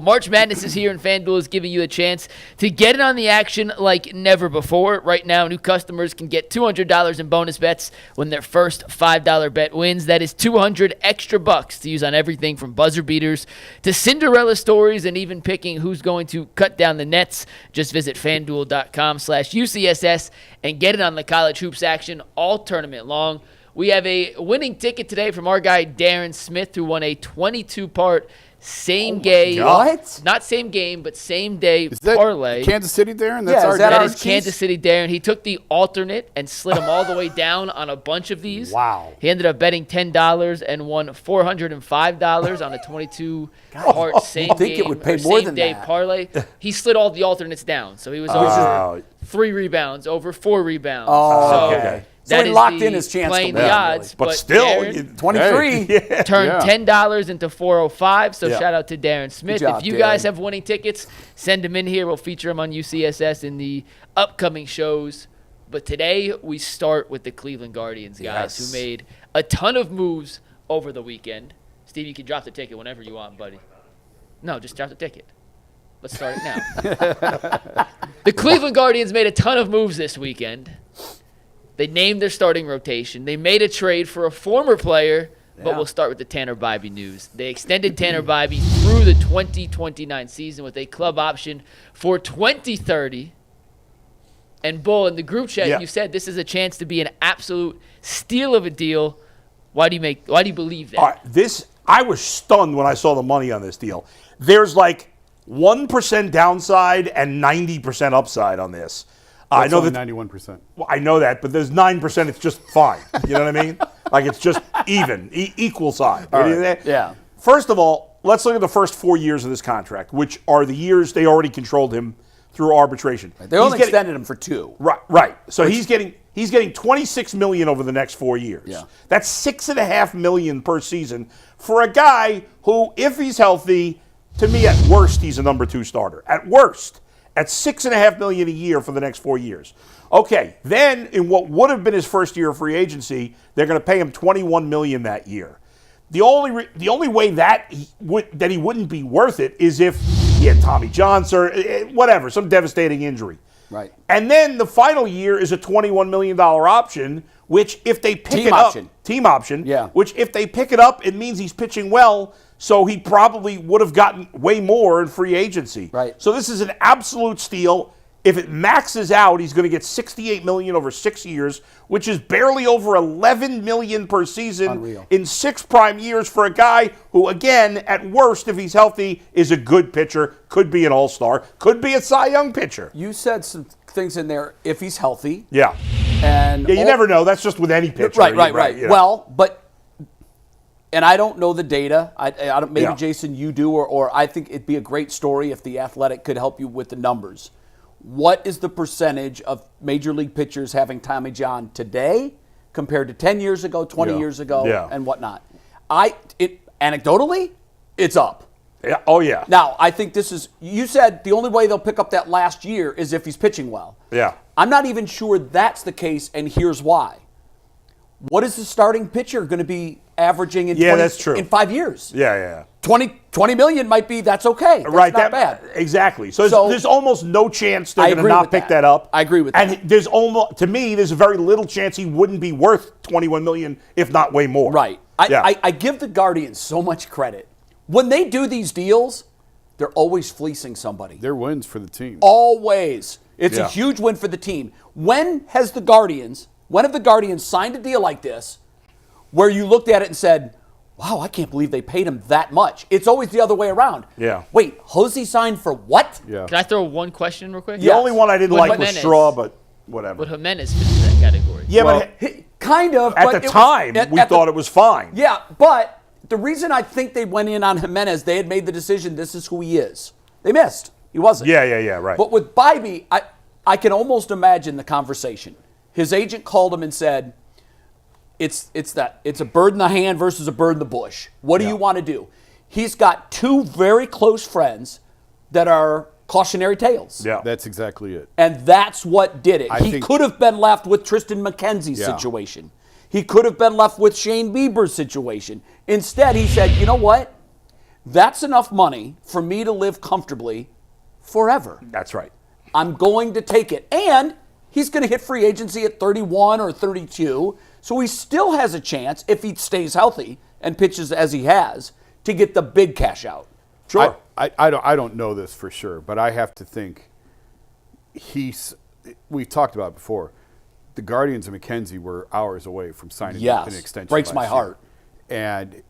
March Madness is here, and FanDuel is giving you a chance to get in on the action like never before. Right now, new customers can get $200 in bonus bets when their first $5 bet wins. That is $200 extra bucks to use on everything from buzzer beaters to Cinderella stories and even picking who's going to cut down the nets. Just visit FanDuel.com/UCSS and get in on the college hoops action all tournament long. We have a winning ticket today from our guy Darren Smith, who won a 22-part same game. What? Not same game, but same day parlay. Kansas City Darren? That's our That is Kansas City Darren. He took the alternate and slid him all the way down on a bunch of these. Wow. He ended up betting $10 and won $405 on a 22-part same day parlay. He slid all the alternates down, so he was over 3 rebounds, over 4 rebounds. Okay. So he locked in his chance playing to win. the odds, but still, Darren 23. turned $10 into $405. So shout out to Darren Smith. Good job, if you guys have winning tickets, send them in here. We'll feature them on UCSS in the upcoming shows. But today we start with the Cleveland Guardians, guys, who made a ton of moves over the weekend. Steve, you can drop the ticket whenever you want, buddy. No, just drop the ticket. Let's start it now. The Cleveland Guardians made a ton of moves this weekend. They named their starting rotation. They made a trade for a former player, but we'll start with the Tanner Bibee news. They extended Tanner Bibee through the 2029 season with a club option for 2030. And Bull, in the group chat, you said this is a chance to be an absolute steal of a deal. Why do you believe that? I was stunned when I saw the money on this deal. There's like 1% downside and 90% upside on this. I know that 91%. Well, I know that, but there's 9%. It's just fine. You know what I mean? Like it's just even, equal side. Right. Yeah. First of all, let's look at the first 4 years of this contract, which are the years they already controlled him through arbitration. Right. They only extended him for 2. Right. So he's getting $26 million over the next 4 years. Yeah. That's $6.5 million per season for a guy who, if he's healthy, to me at worst he's a number 2 starter. At worst. At $6.5 million a year for the next 4 years. Okay, then in what would have been his first year of free agency, they're going to pay him $21 million that year. The only way that he wouldn't be worth it is if he had Tommy John or whatever, some devastating injury. Right. And then the final year is a $21 million option, which if they pick it up, team option, which if they pick it up, it means he's pitching well. So he probably would have gotten way more in free agency. Right. So this is an absolute steal. If it maxes out, he's going to get $68 million over 6 years, which is barely over $11 million per season in 6 prime years for a guy who, again, at worst, if he's healthy, is a good pitcher, could be an all-star, could be a Cy Young pitcher. You said some things in there, if he's healthy. Yeah. And you never know. That's just with any pitcher. Right. You know. Well, but... And I don't know the data. Maybe Jason, you do, or I think it'd be a great story if The Athletic could help you with the numbers. What is the percentage of major league pitchers having Tommy John today compared to 10 years ago, 20 years ago, and whatnot? Anecdotally, it's up. Yeah. Oh, yeah. Now, I think you said the only way they'll pick up that last year is if he's pitching well. Yeah. I'm not even sure that's the case, and here's why. What is the starting pitcher going to be averaging in that's true. In 5 years? Yeah. 20 million might be, that's okay. That's not bad. Exactly. So there's almost no chance they're going to not pick that up. I agree with that. And there's a very little chance he wouldn't be worth $21 million, if not way more. Right. I give the Guardians so much credit. When they do these deals, they're always fleecing somebody. They're wins for the team. Always. It's a huge win for the team. When have the Guardians signed a deal like this where you looked at it and said, wow, I can't believe they paid him that much? It's always the other way around. Yeah. Wait, Hosey signed for what? Yeah. Can I throw one question real quick? The only one I didn't like was Straw, but whatever. Would Jimenez fit in that category? Yeah, but kind of. At the time, we thought it was fine. Yeah, but the reason I think they went in on Jimenez, they had made the decision, this is who he is. They missed. He wasn't. Yeah, right. But with Bibee, I can almost imagine the conversation. His agent called him and said, it's a bird in the hand versus a bird in the bush. What do you want to do? He's got 2 very close friends that are cautionary tales. Yeah. That's exactly it. And that's what did it. He could have been left with Tristan McKenzie's situation. He could have been left with Shane Bieber's situation. Instead, he said, you know what? That's enough money for me to live comfortably forever. That's right. I'm going to take it. And he's going to hit free agency at 31 or 32. So he still has a chance, if he stays healthy and pitches as he has, to get the big cash out. Sure. I don't know this for sure, but I have to think we've talked about it before. The Guardians and McKenzie were hours away from signing an extension. Breaks my heart. And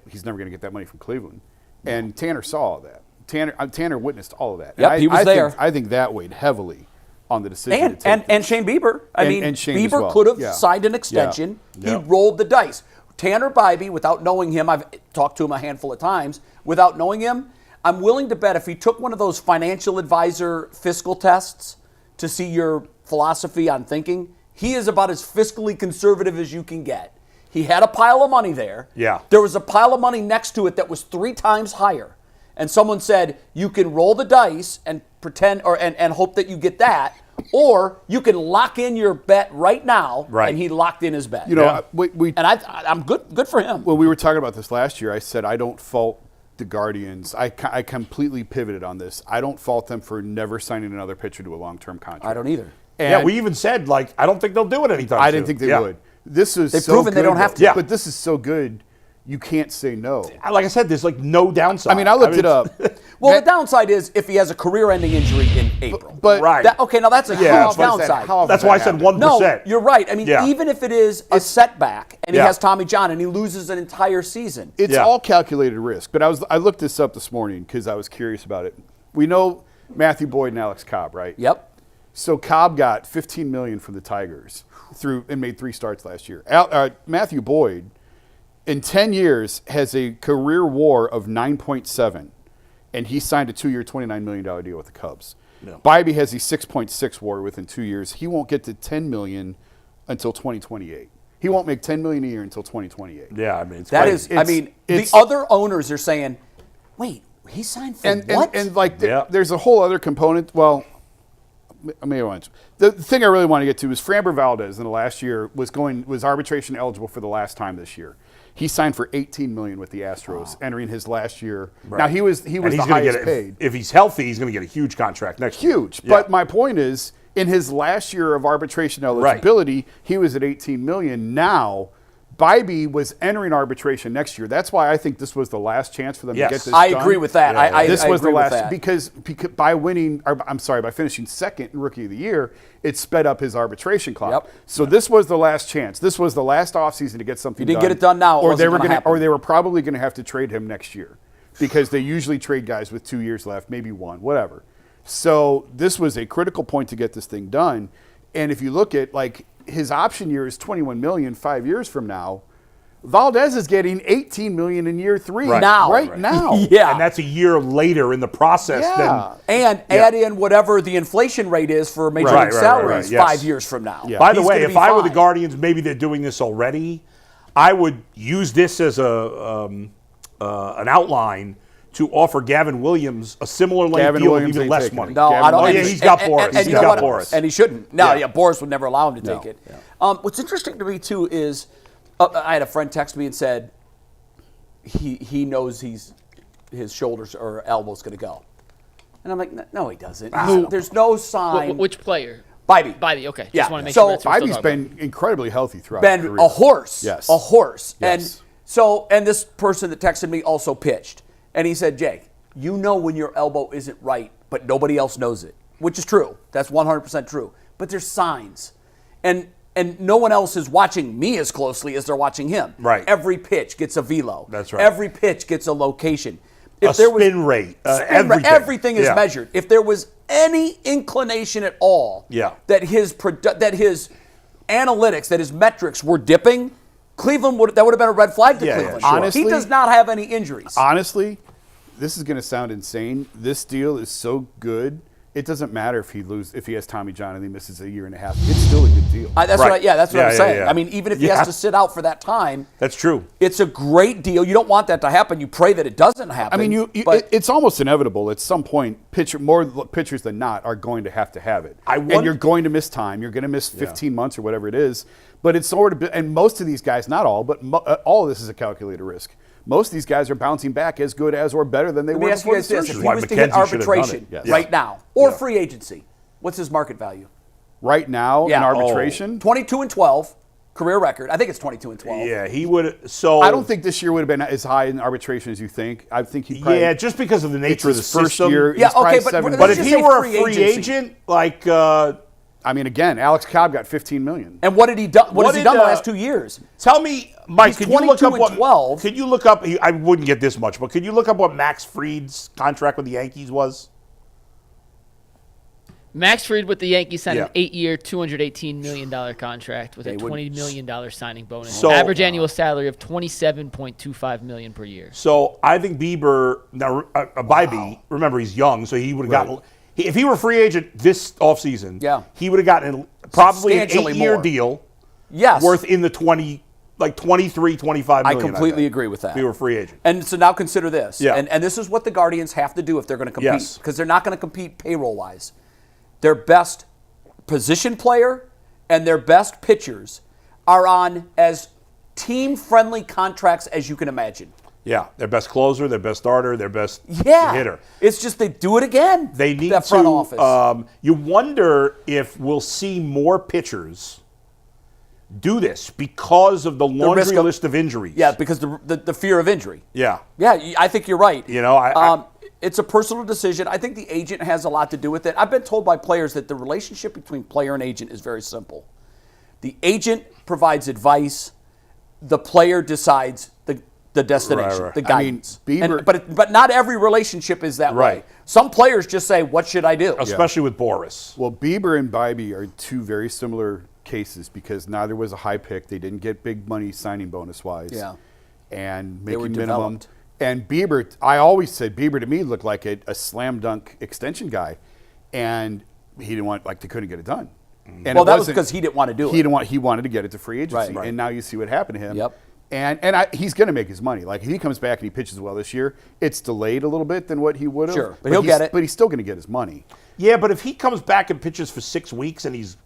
he's never going to get that money from Cleveland. And Tanner saw all that. Tanner witnessed all of that. Yep, he was there. I think that weighed heavily on the decision. And Shane Bieber. Shane as Bieber well. could have signed an extension. Yeah. He rolled the dice. Tanner Bibee, without knowing him, I've talked to him a handful of times. Without knowing him, I'm willing to bet if he took one of those financial advisor fiscal tests to see your philosophy on thinking, he is about as fiscally conservative as you can get. He had a pile of money there. Yeah. There was a pile of money next to it that was 3 times higher. And someone said, you can roll the dice and pretend and hope that you get that, or you can lock in your bet right now. Right. And he locked in his bet. You know, I'm good for him. When we were talking about this last year, I said I don't fault the Guardians. I completely pivoted on this. I don't fault them for never signing another pitcher to a long-term contract. I don't either. And we even said, I don't think they'll do it anytime soon. I didn't think they would. This is They've so proven good, they don't have to. Yeah. But this is so good, you can't say no. Like I said, there's no downside. I mean, I looked it up. Well, the downside is if he has a career-ending injury in April. But right. Okay, now that's a huge downside. That's why I said 1%. No, you're right. I mean, even if it is a setback and he has Tommy John and he loses an entire season. It's all calculated risk. But I looked this up this morning because I was curious about it. We know Matthew Boyd and Alex Cobb, right? Yep. So Cobb got $15 million from the Tigers and made 3 starts last year. Matthew Boyd, in 10 years, has a career WAR of 9.7, and he signed a 2-year, $29 million deal with the Cubs. No. Bibee has a 6.6 WAR within 2 years. He won't get to $10 million until 2028. He won't make $10 million a year until 2028. Yeah, I mean, the other owners are saying, wait, he signed for what? There's a whole other component. Well, the thing I really want to get to is Framber Valdez in the last year was arbitration eligible for the last time this year. He signed for $18 million with the Astros, entering his last year. Right. Now he was the highest paid. If he's healthy, he's going to get a huge contract next year. Huge. Yeah. But my point is, in his last year of arbitration eligibility, he was at $18 million. Now, Bibee was entering arbitration next year. That's why I think this was the last chance for them to get this done. I agree with that. Yeah. This was the agree last with that. because by finishing second in Rookie of the Year, it sped up his arbitration clock. Yep. So this was the last chance. This was the last offseason to get something done. If you didn't get it done now, or they were probably going to have to trade him next year because they usually trade guys with 2 years left, maybe 1, whatever. So this was a critical point to get this thing done. And if you look at his option year is $21 million 5 years from now. Valdez is getting $18 million in year 3 right now. Yeah, and that's a year later in the process. Add in whatever the inflation rate is for major league salaries 5 years from now. Yeah. By the way, if I were the Guardians, maybe they're doing this already. I would use this as an outline to offer Gavin Williams a similar length deal with even less money. No, I don't. He's got Boris. He's got Boris, and he shouldn't. No, Boris would never allow him to take it. Yeah. What's interesting to me too is. I had a friend text me and said he knows his shoulders or elbow's going to go. And I'm like, no, he doesn't. There's no sign. Which player? Bibee, okay. Yeah. Just want to make sure. Bibee's been incredibly healthy throughout his career. A horse. Yes. A horse. Yes. And this person that texted me also pitched. And he said, Jake, you know when your elbow isn't right, but nobody else knows it, which is true. That's 100% true. But there's signs. And no one else is watching me as closely as they're watching him. Right. Every pitch gets a velo. That's right. Every pitch gets a location. Spin rate. Everything is measured. If there was any inclination at all that his analytics, that his metrics were dipping, Cleveland that would have been a red flag to Cleveland. Sure. Honestly, he does not have any injuries. Honestly, this is going to sound insane. This deal is so good. It doesn't matter if he has Tommy John and he misses a year and a half. It's still a good deal. That's what I'm saying. Yeah. I mean, even if he has to sit out for that time, that's true. It's a great deal. You don't want that to happen. You pray that it doesn't happen. I mean, it's almost inevitable. At some point, more pitchers than not are going to have it. And you're going to miss time. You're going to miss 15 months or whatever it is. But it's and most of these guys, not all, but all of this is a calculated risk. most of these guys are bouncing back as good as or better than they Let were me ask you before the guys this: surgery. if he was to hit McKenzie should have done arbitration it. right now, or free agency, what's his market value? Right now in arbitration, 22-12 career record. I think it's 22-12. Yeah, he would. So I don't think this year would have been as high in arbitration as you think. I think he probably, Yeah, just because of the nature of the his first system. year. Yeah, he's probably okay, but 7 let's But if just he say were a free free agency. agent, like I mean, again, Alex Cobb got $15 million. And what did he do? What has he did, done the last 2 years? tell me, Mike, He's could you look up 22 what? and 12. Could you look up? I wouldn't get this much, but could you look up what Max Fried's contract with the Yankees was? Max Fried with the Yankees signed Yeah. an 8-year, $218 million contract with a They would- $20 million signing bonus. So- Average annual salary of $27.25 million per year. So I think Bieber now Bibee. Remember, he's young, so he would have gotten. If he were a free agent this offseason, he would have gotten probably an Substantially 8-year more. deal. Yes. Worth in the 23, 25 I million. completely think, agree with that. If he were a free agent. And so now consider this. Yeah. And this is what the Guardians have to do if they're going to compete. Yes. Because they're not going to compete payroll-wise. Their best position player and their best pitchers are on as team-friendly contracts as you can imagine. Yeah, their best closer, their best starter, their best Yeah. hitter. It's just they do it again. They need that front to. office. You wonder if we'll see more pitchers do this because of the laundry risk of- list of injuries. Yeah, because the fear of injury. Yeah. Yeah, I think you're right. You know, it's a personal decision. I think the agent has a lot to do with it. I've been told by players that the relationship between player and agent is very simple. The agent provides advice. The player decides the destination, Right. the guidance. I mean, Bieber- but not every relationship is that Right. way. Some players just say, "What should I do?" Especially with Boris. Well, Bieber and Bibee are two very similar cases because neither was a high pick. They didn't get big money signing bonus-wise. Yeah. And They were making minimum. developed. And Bieber, I always said Bieber to me looked like a slam dunk extension guy. And he didn't want, like, they couldn't get it done. And Well, it that was wasn't- because he didn't want to do He it. didn't want. He wanted to get it to free agency, Right. and now you see what happened to him. Yep. And he's going to make his money. Like if he comes back and he pitches well this year, it's delayed a little bit than what he would have. Sure, but he'll get it. But he's still going to get his money. Yeah, but if he comes back and pitches for 6 weeks and he's,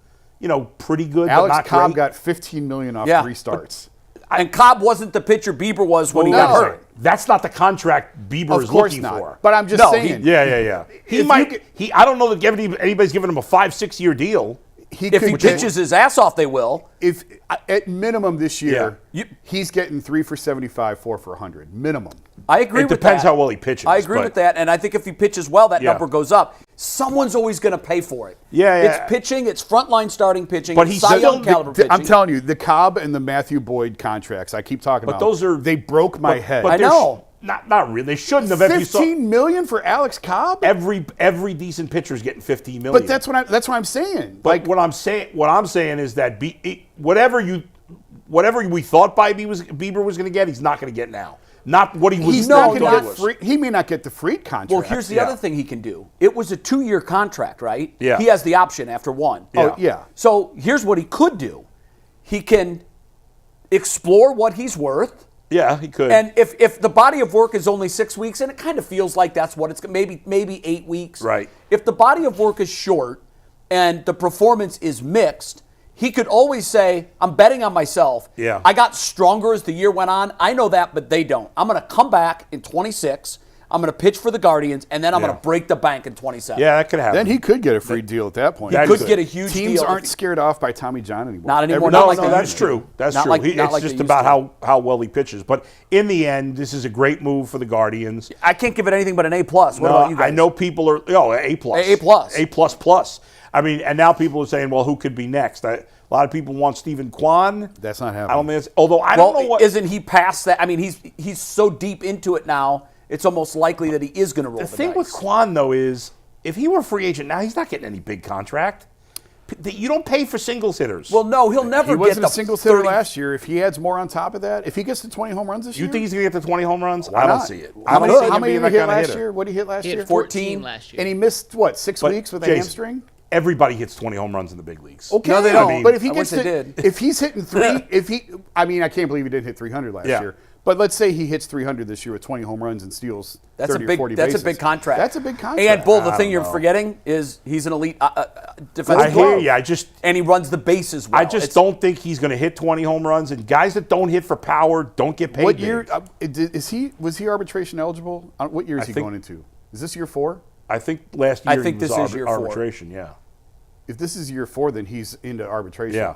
pretty good, but Alex not Cobb great. got $15 million off Yeah, 3 starts. And Cobb wasn't the pitcher Bieber was when he Well, got no, hurt. That's not the contract Bieber Of is course looking not. for. But I'm just No, saying. Yeah. He If might. you He. I don't know that anybody's giving him a 5-6 year deal. If he pitches his ass off, they will. If at minimum this year, Yeah. he's getting 3 for 75, 4 for 100 minimum. I agree It with depends that. how well he pitches. I agree but- with that, and I think if he pitches well, that Yeah. number goes up. Someone's always going to pay for it. Yeah. It's pitching, it's frontline starting pitching, But it's he's Cy still- Young caliber pitching. I'm telling you, the Cobb and the Matthew Boyd contracts I keep talking about. those are- they broke my head. But I they're know. Not really. They shouldn't have. If you saw $15 million for Alex Cobb. every decent pitcher is getting $15 million. But that's what I'm saying. But what I'm saying is that whatever we thought Bieber was going to get, he's not going to get now. Not what he was. He's not not going going to to get. He may not get the Freed contract. Well, here's the Yeah. other thing he can do. It was a 2-year contract, right? Yeah. He has the option after 1. Oh, yeah. So here's what he could do. He can explore what he's worth. Yeah, he could. And if the body of work is only 6 weeks, and it kind of feels like that's what it's maybe 8 weeks. Right. If the body of work is short and the performance is mixed, he could always say, I'm betting on myself. Yeah. I got stronger as the year went on. I know that, but they don't. I'm going to come back in 26. I'm going to pitch for the Guardians, and then I'm Yeah. going to break the bank in 27. yeah, that could happen. Then he could get a free deal at that point. He That could could. get a huge Teams deal. aren't scared off by Tommy John anymore. Not anymore. No, Not like no, they that's used to. true. That's Not true. like- not It's like they just used about to. how well he pitches. But in the end, this is a great move for the Guardians. I can't give it anything but an A+. What No, about you guys? I know people are A plus. A++. I mean, and now people are saying, well, who could be next? A lot of people want Stephen Kwan. That's not happening. I don't think it's, although I don't know what. Isn't he past that? I mean, he's so deep into it now. It's almost likely that he is going to roll The the thing dice. with Kwan, though, is if he were a free agent now, he's not getting any big contract. You don't pay for singles hitters. Well, no, he'll never He get wasn't the a single hitter 30 last year. If he adds more on top of that, if he gets to 20 home runs this you year, think he's going to get to 20 home runs? why I don't not? see it. How I don't many, see how him many being did he that hit kind of last hitter. year? What did he hit last He year? had 14 last year. And he missed, what, 6 But, weeks with a Jason, hamstring? Everybody hits 20 home runs in the big leagues. Okay, No, they don't. but if he I gets wish they to, did. if he's hitting I can't believe he didn't hit 300 last Yeah. year. But let's say he hits 300 this year with 20 home runs and steals 30 or 40 bases. That's a big contract. That's a big contract. And Bull, the thing you're forgetting is he's an elite defensive I hear player. you. And he runs the bases well. I just don't think he's going to hit 20 home runs. And guys that don't hit for power don't get paid. What year was he arbitration eligible? What year is he going into? Is this year 4? I think last year I think he was this is year 4. arbitration. Yeah. If this is year 4, then he's into arbitration. Yeah.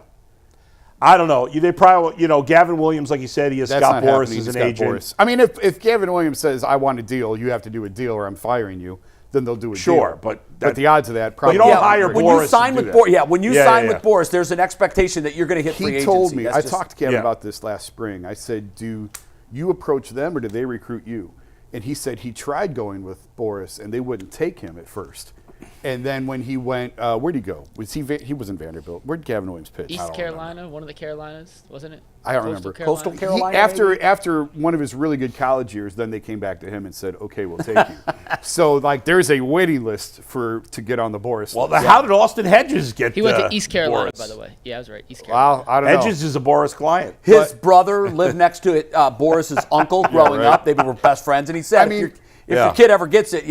I don't know. They probably, Gavin Williams, like you said, he has That's Scott not Boras happening. as He's an got agent. Boras. I mean, if Gavin Williams says, I want a deal, you have to do a deal or I'm firing you, then they'll do a Sure, deal. but the odds of that probably you don't hire when Boras you sign to with do that. Boras, when you sign with Boras, there's an expectation that you're going to hit free He agency. told me, That's I just- talked to Kevin Yeah. about this last spring. I said, do you approach them or do they recruit you? And he said he tried going with Boras and they wouldn't take him at first. And then when he went, where'd he go? He was in Vanderbilt. Where'd Gavin Williams pitch? East Carolina, one of the Carolinas, wasn't it? I don't remember. Coastal Carolina. After one of his really good college years, then they came back to him and said, "Okay, we'll take you." So there's a waiting list to get on the Boras. Well, list. how did Austin Hedges get? He went to East Carolina, Boras? by the way. Yeah, I was right. East Carolina. Well, I don't know. Hedges is a Boras client. His brother lived next to it, Boris's uncle growing up. They were best friends, and he said, if your kid ever gets it,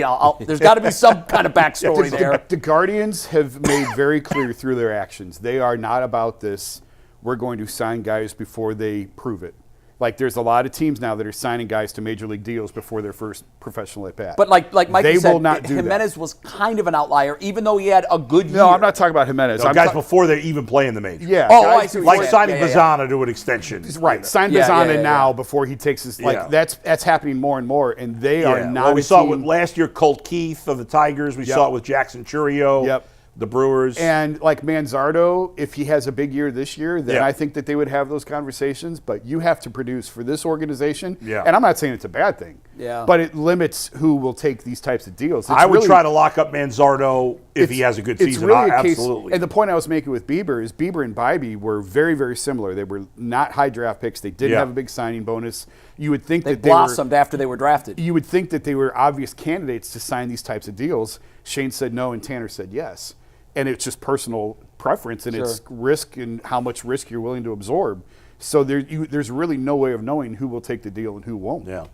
there's got to be some kind of backstory there. The Guardians have made very clear through their actions they are not about this. We're going to sign guys before they prove it. There's a lot of teams now that are signing guys to major league deals before their first professional at bat. But like Mike they said, will not do Jimenez was kind of an outlier, even though he had a good year. No, I'm not talking about Jimenez. No, guys before they're even playing the major. Yeah. Oh, guys I see what Like you're signing saying. Bazzana to an extension. Right, sign Yeah, Bazzana yeah. now before he takes his that's happening more and more, and they are not. Well, we a saw it team, with last year Colt Keith of the Tigers. We saw it with Jackson Churio. The Brewers. And Manzardo, if he has a big year this year, then I think that they would have those conversations. But you have to produce for this organization. Yeah. And I'm not saying it's a bad thing. Yeah. But it limits who will take these types of deals. I would try to lock up Manzardo if he has a good season. Really a Absolutely. Case, and the point I was making with Bieber is Bieber and Bibee were very, very similar. They were not high draft picks. They didn't have a big signing bonus. You would think They that blossomed after they were drafted. You would think that they were obvious candidates to sign these types of deals. Shane said no, and Tanner said yes. And it's just personal preference, and it's risk and how much risk you're willing to absorb. So there's really no way of knowing who will take the deal and who won't. Yeah.